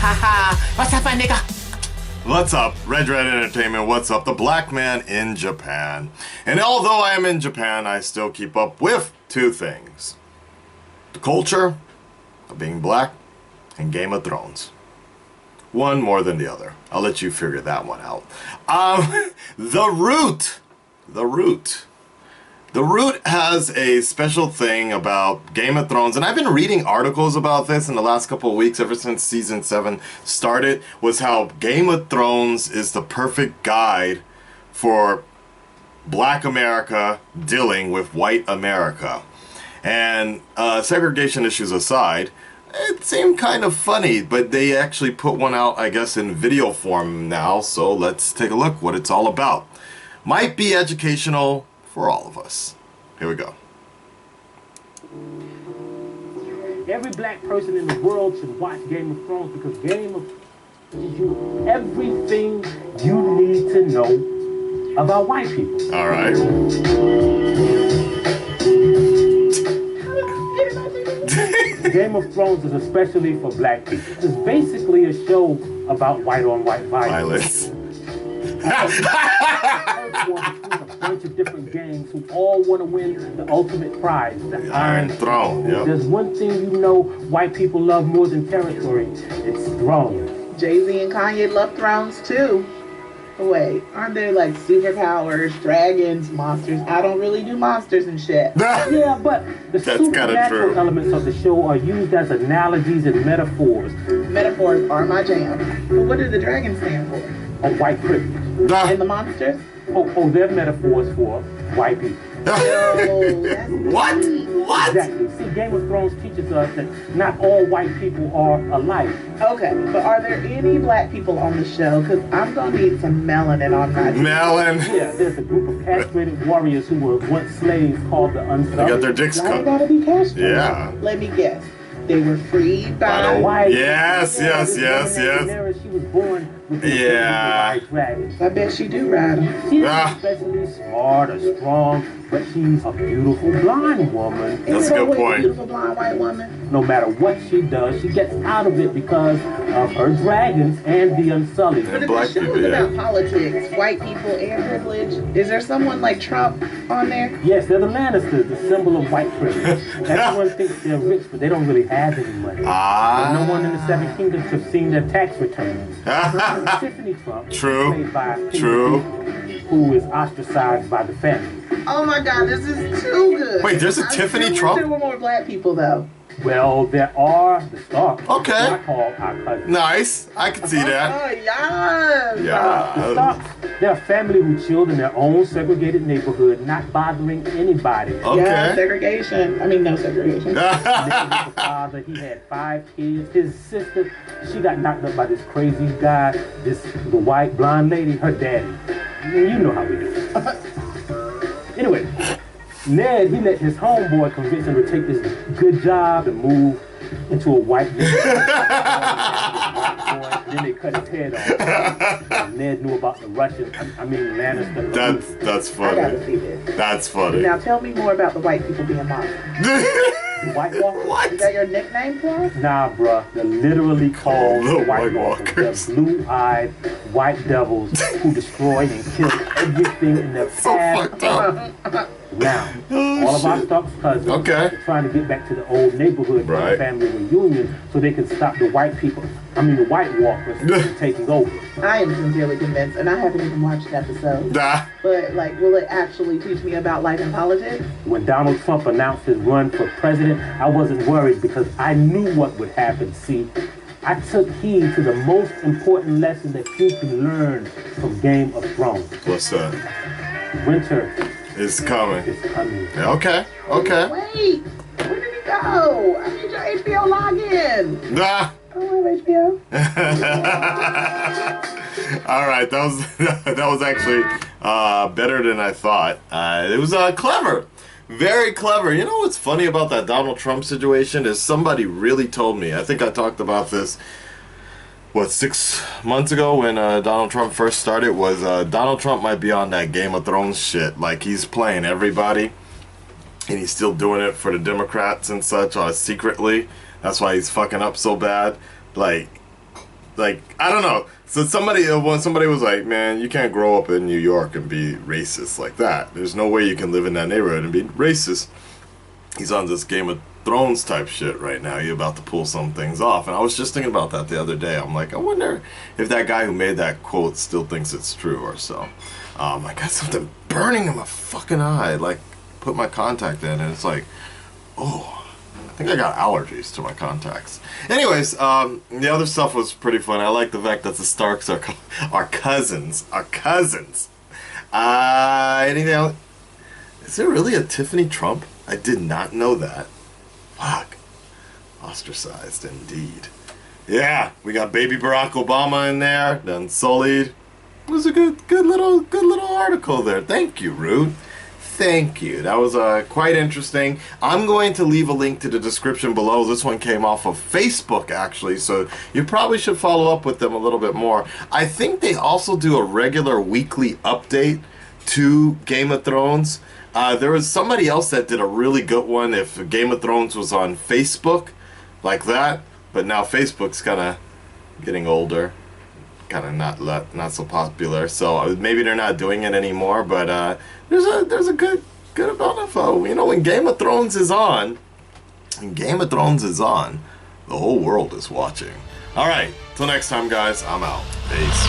What's up, my nigga? What's up, Red Entertainment? What's up, the black man in Japan? And although I am in Japan, I still keep up with two things: the culture of being black and Game of Thrones. One more than the other. I'll let you figure that one out. The Root has a special thing about Game of Thrones, and I've been reading articles about this in the last couple of weeks, ever since season 7 started, was how Game of Thrones is the perfect guide for black America dealing with white America. And segregation issues aside, it seemed kind of funny, but they actually put one out, I guess, in video form now, so let's take a look what it's all about. Might be educational for all of us. Here we go. Every black person in the world should watch Game of Thrones because Game of Thrones gives you everything you need to know about white people. All right. Game of Thrones is especially for black people. It's basically a show about white on white violence. A bunch of different gangs who all want to win the ultimate prize, the Iron Throne. Yep. There's one thing you know white people love more than territory. It's thrones. Jay-Z and Kanye love thrones too. Wait, aren't there like superpowers, dragons, monsters? I don't really do monsters and shit. Yeah, but the That's supernatural elements of the show are used as analogies and metaphors. Metaphors are my jam. But what do the dragons stand for? Of white privilege. And the monsters? Oh, they're metaphors for white people. What? What? Exactly. See, Game of Thrones teaches us that not all white people are alike. Okay, but are there any black people on the show? Because I'm going to need some melanin on my teeth. Melon. Yeah, there's a group of castrated warriors who were once slaves called the Unsullied. They got their dicks Why cut. you gotta be castrated? Yeah. Let me guess. They were freed by white. Yes. She was born with the white dragon. I bet she do ride them. She's especially smart or strong, but she's a beautiful blind woman. That's a good point. Beautiful blonde white woman. No matter what she does, she gets out of it because of her dragons and the Unsullied. But if black the show people, is yeah. about politics, white people, and privilege, is there someone like Trump on there? Yes, they're the Lannisters, the symbol of white privilege. Everyone thinks they're rich, but they don't really have any money. No one in the Seven Kingdoms have seen their tax returns. Tiffany Trump, True. played by True. who is ostracized by the family. Oh my God, this is too good. Wait, there's a Tiffany Trump? There were more black people though. Well, there are the Starks. Okay. I call our cousins. Nice. I can see that. Oh yes. The Yeah. Starks, they're a family who chilled in their own segregated neighborhood, not bothering anybody. Yeah, Okay. segregation. I mean, no segregation. His father, he had 5 kids. His sister, she got knocked up by this crazy guy, the white blonde lady, her daddy. You know how we do. Anyway, Ned, he let his homeboy convince him to take this good job and move into a white neighborhood. Then they cut his head off. Ned knew about the Russians, Lannister. That's I funny. gotta see this. That's funny. Now tell me more about the white people being monsters. The White Walkers? What? Is that your nickname for us? Nah, bruh. They're literally called The the White White Walkers. Walkers. They're blue-eyed white devils who destroy and kill everything in their So path. fucked up. Now, Oh, all of our shit. Stark's cousins Okay. are trying to get back to the old neighborhood for Right. a family reunion so they can stop the white people, the White Walkers from taking over. I am sincerely convinced, and I haven't even watched the episode. Nah. But like, will it actually teach me about life and politics? When Donald Trump announced his run for president, I wasn't worried because I knew what would happen. See, I took heed to the most important lesson that you can learn from Game of Thrones. What's that? Winter It's coming. is coming. Okay. Okay. Wait, where did he go? I need your HBO login. Nah. I don't have HBO. All right, that was actually better than I thought. It was clever, very clever. You know what's funny about that Donald Trump situation is somebody really told me. I think I talked about this. What, 6 months ago when Donald Trump first started was Donald Trump might be on that Game of Thrones shit. Like he's playing everybody, and he's still doing it for the Democrats and such secretly. That's why he's fucking up so bad. Like like, I don't know. So when somebody was like, man, you can't grow up in New York and be racist like that. There's no way you can live in that neighborhood and be racist. He's on this Game of Thrones type shit right now. He's about to pull some things off. And I was just thinking about that the other day. I'm like, I wonder if that guy who made that quote still thinks it's true or so. I got something burning in my fucking eye. Like, put my contact in and it's like, oh, I think I got allergies to my contacts. Anyways, the other stuff was pretty fun. I like the fact that the Starks are cousins. Are cousins. Anything else? Is there really a Tiffany Trump? I did not know that. Fuck. Ostracized indeed. Yeah, we got baby Barack Obama in there, then sullied. It was a good little article there. Thank you, Rude. Thank you. That was quite interesting. I'm going to leave a link to the description below. This one came off of Facebook, actually, so you probably should follow up with them a little bit more. I think they also do a regular weekly update to Game of Thrones. There was somebody else that did a really good one if Game of Thrones was on Facebook, like that, but now Facebook's kind of getting older. Kind of not so popular, so maybe they're not doing it anymore. But there's a good amount of you know, when Game of Thrones is on, the whole world is watching. All right, till next time, guys. I'm out. Peace.